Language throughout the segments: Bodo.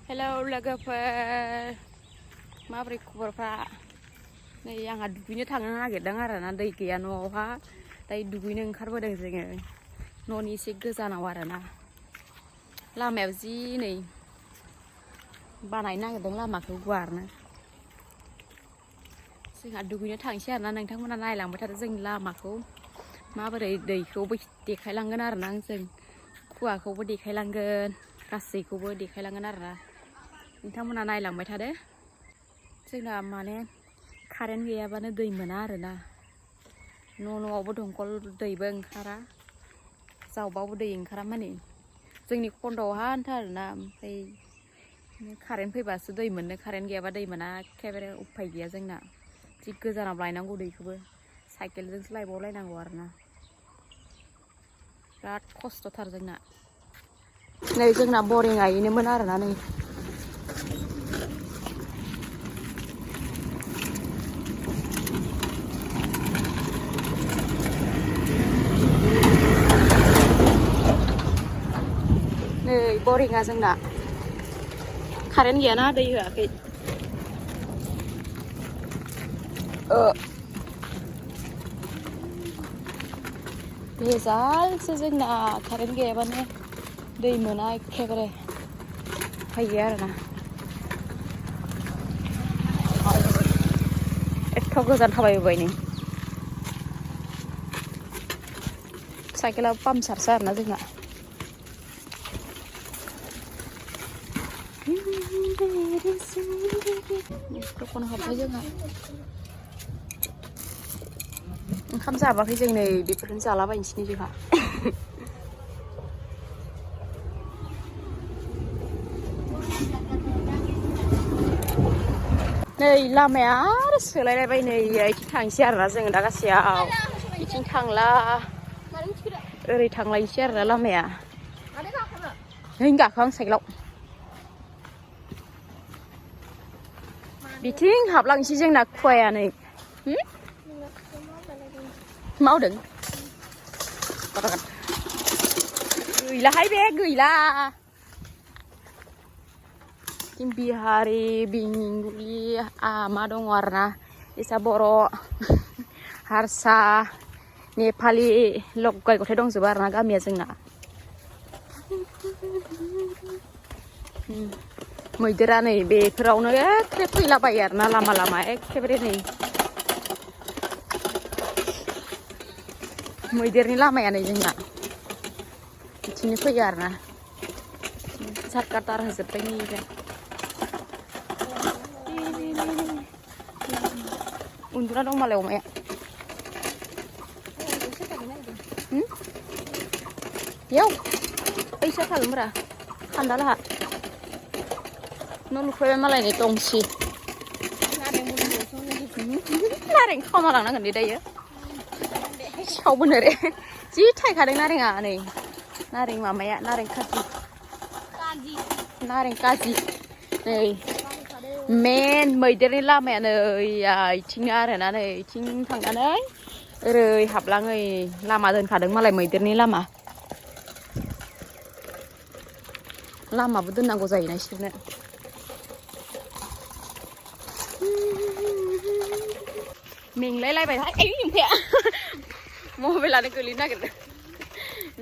Hello logoफोर माबोरै खबरफ्रा नै आंहा दुगैनो थांनो नागिरदों आरोना दै गैया न'आवहा दायो दुगैनो ओंखारबोदों जोङो न'नि एसे गोजानाव आरोना लामायाव जि नै बानायनो नागिरदों लामाखौ गुवारनो जोंहा दुगैनो थांसै आरोना नोंथांमोना नायलांबाय थादो जोंनि लामाखौ माबोरै दैखौबो देखायलांगोन आरोना जों खुवाखौबो देखायलांगोन गासैखौबो देखायलांगोन आरोना नोंथांमोना नायलांबाय थादो जोंना माने कारेन्ट गैयाबानो दै मोना आरोना न'आवबो दंखल दैबो ओंखारा जावबाबो दै ओंखारा माने जोंनि खन्दआवहा आन्था आरोना ओमफ्राय कारेन्ट फैबासो दै मोनो कारेन्ट गैयाबा दै मोना एखेबारे उफाय गैया जोंना जि गोजानाव लायनांगौ दैखौबो साइकेलजोंसो लायबावलायनांगौ आरोना बिराद खस्थ'थार जोंना नै जोंना बरिंआ इनोमोन आरोना नै नै बरिंआ जोंना कारेन्ट गैयाना दै होआखै बेजालसो जोंना कारेन्ट गैयाबानो दै मोना एखेबारे उफाय गैया आरोना एथ' गोजान थाबायबोबाय नै साइकेलाबो पामसारसो आरोना जोंना दखान हाबबाय जोंहा ओंखाम जाबाखै जों नै बेफोरखौनो जालाबायनोसै नै जोंहा नै लामाया आरो सोलायलायबाय नै इथिं थांसै आरोना जोङो दा गासैयाव इथिं थांला ओरै थांलायनोसै आरोना लामाया नै गाखो आं साइकेलाव बिथिं हाबलांसै जोंना खुवाया नै मावदों गैलाहाय बे गैला बिहारि बेंगलि मा दङ आरोना एसा बर' हारसा नेपालि लगाय गथाय दंजोबो आरोना गामिया जोंना मैदेरा नै बेफोरावनो एखे फैलाबायो आरोना लामा लामा एखेबारे नै मैदेरनि लामाया नै जोंना बिथिंनो फैयो आरोना सरखार होजोब्बाय नै उन्दुना दं मालाय अमाया बेयाव फैसा थागोनब्रा खान्दा लाहा न' लुफैबाय मालायनि दंसि नारें खावना लांनांगोन दे दायो सावबोनो रे जि थायखादों नारेंआ नै नारें मामाया नारें काजि नै मेन मैदेरनि लामाया नै इथिंनो आरोना नै इथिं थांनानै ओरै हाबलाङै लामा दोनखादों मालाय मैदेरनि लामाबो दोननांगौ जायोना इसोरनो मेंलायलायबाय आइ ओमफाया मबाइलानो गोलैनो नागिरदों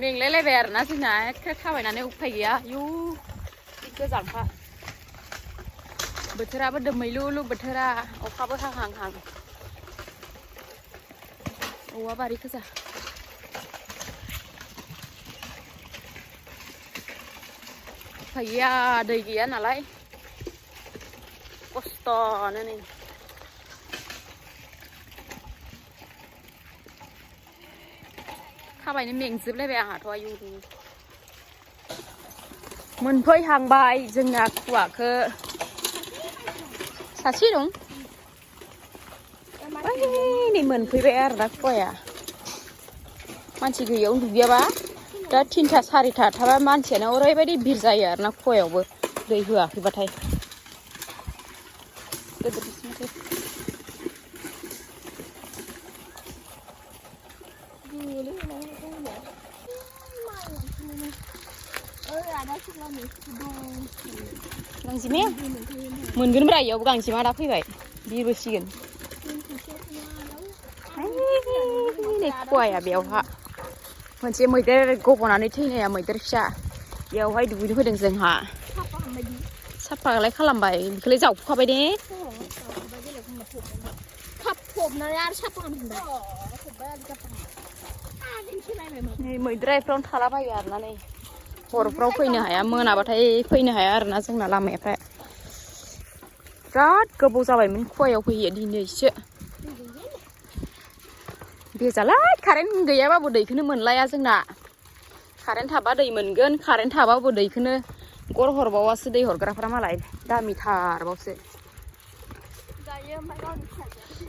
मेंलायलायबाय आरोना जोंना एखे थाबायनानै उफाय गैया आयु गोजानखा बोथोराबो दोमैलुलु बोथोरा अखाबो हाहां औवा बारि गोजा उफाय गैया दै गैया नालाय खस्थ'नो नै थाबायनो मेंजोबलायबाय आंहाथ' आयु मोनफैहांबाय जोंना खुवाखो सासे दं नै मोनफैबाय आरोना खुवाया मानसि गैयावनो दुगैयाबा दा 3टा 4टा थाबा मानसियानो ओरैबायदि भिर जायो आरोना खुवायावबो दै होआखैबाथाय गांजेमाया मोनगोन ब्रा इयावबो गांजेमा दा फैबाय बिरबोसिगोन नै खुवाया बेयावहा मोनसे मैदेर गब'नानै थैनाया मैदेर फिसा बेयावहाय दुगैनो फैदों जोंहा साफालाय खालामबाय बेखौलाय जावफुखाबाय दे नै मैदेरा इफ्रावनो थालाबायो आरोना नै हरफ्राव फैनो हाया मोनाबाथाय फैनो हाया आरोना जोंना लामाफ्रा बिराद गोबाव जाबायमोन खुवायाव फैयो दिनैसो बेजालाय कारेन्ट गैयाबाबो दैखौनो मोनलाया जोंना कारेन्ट थाबा दै मोनगोन कारेन्ट थाबाबो दैखौनो गर हरबावासो दै हरग्राफ्रा मालाय दामिथारबावसो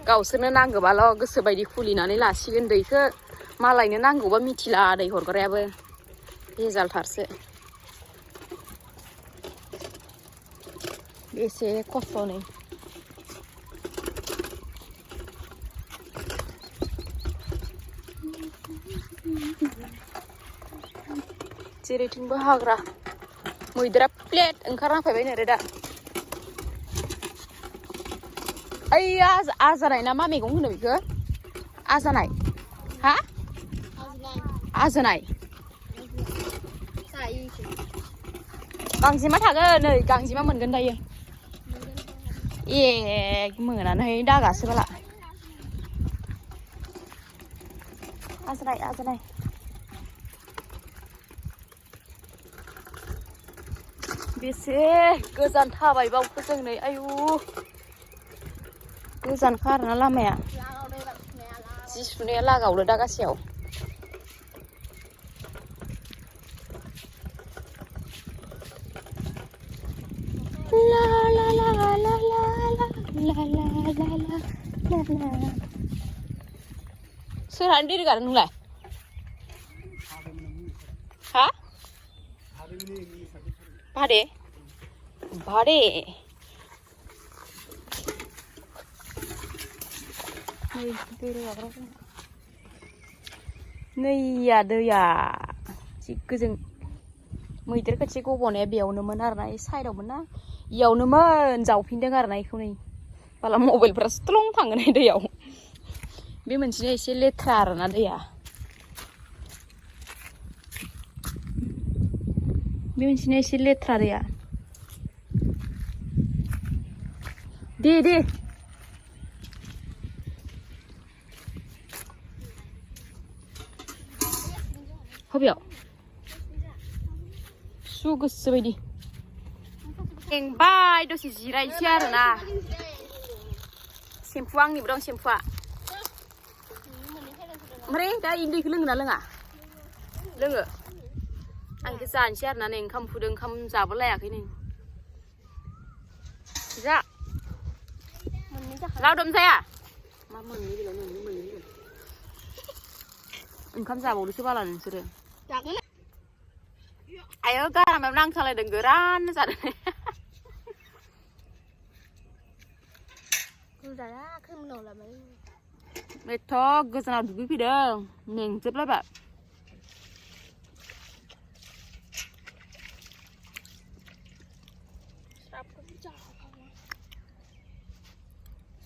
गावसोरनो नांगौबाल' गोसोबायदि खुलिनानै लासिगोन दैखौ मालायनो नांगौबा मिथिला दै हरग्रायाबो बेजालथारसो बेसे खस्थ' नै जेरैथिंबो हाग्रा मैदेरा प्लेट ओंखारना फैबाय नै दा ओइ आजानाय ना मा मैगं होनो बेखौ आजानाय हा आजानाय गांजेमा थागोन नै गांजेमा मोनगोन दायो ए मोनानै दागासो बाला आजानाय बेसे गोजान थाबायबावखो जों नै आयु गोजानखा आरोना लामाया जि सुनाया लागावलो दा गासैयाव ला ला ला ला ला ला ला ला सोरहानो दै रोगादों नोंलाय हा भादे नैया दैया जि गोजों मैदेर खाथि गब'नाया बेयावनोमोन आरोना ए साइडआवमोन ना इयावनोमोन जावफिनदों आरोना इखौ नै बाला मबाइलफ्रा स्ट्लं थाङो नै दैयाव बे मोनसेया एसे लेथ्रा आरोना दैया बे मोनसेया एसे लेथ्रा दैया दे हबियाव सु गोसो बायदि मेंबाय दसे जिरायनोसै आरोना सेम्फु आंनिबो दं सेम्फुआ ओमफ्राय दा दैखौ लोङोना लोङा लोङो आं बेखौ जानोसै आरोना नै ओंखाम फुदों ओंखाम जाबोलायाखै नै जा लावदुम जाया मा मोननै बेलाय मोननै ओंखाम जाबावदोसो बाला नोंसोरो आयो गारामायाव नांथालायदों गोरान जादों एथ' गोजानाव दुगैफैदों मेंजोबलायबाय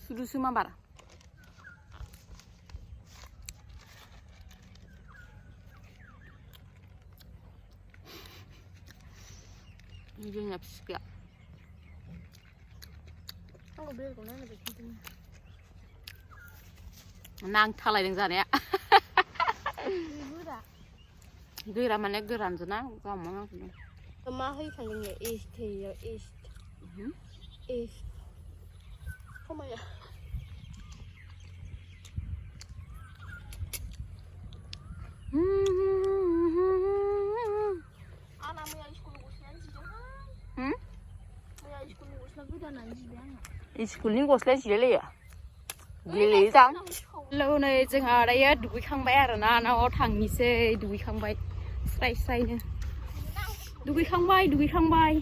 सुदुसो मा बार जोंना फिसिया नांथालायदों जानाया गोरा माने गोरानजोना गावमा नांथादों मा होखांदों एस्ट समाया स्कुलनि गस्लाया जिलायलायो गेलेजां नै जोंहा दायो दुगैखांबाय आरोना न'आव थांनिसै दुगैखांबाय स्राय स्रायनो दुगैखांबाय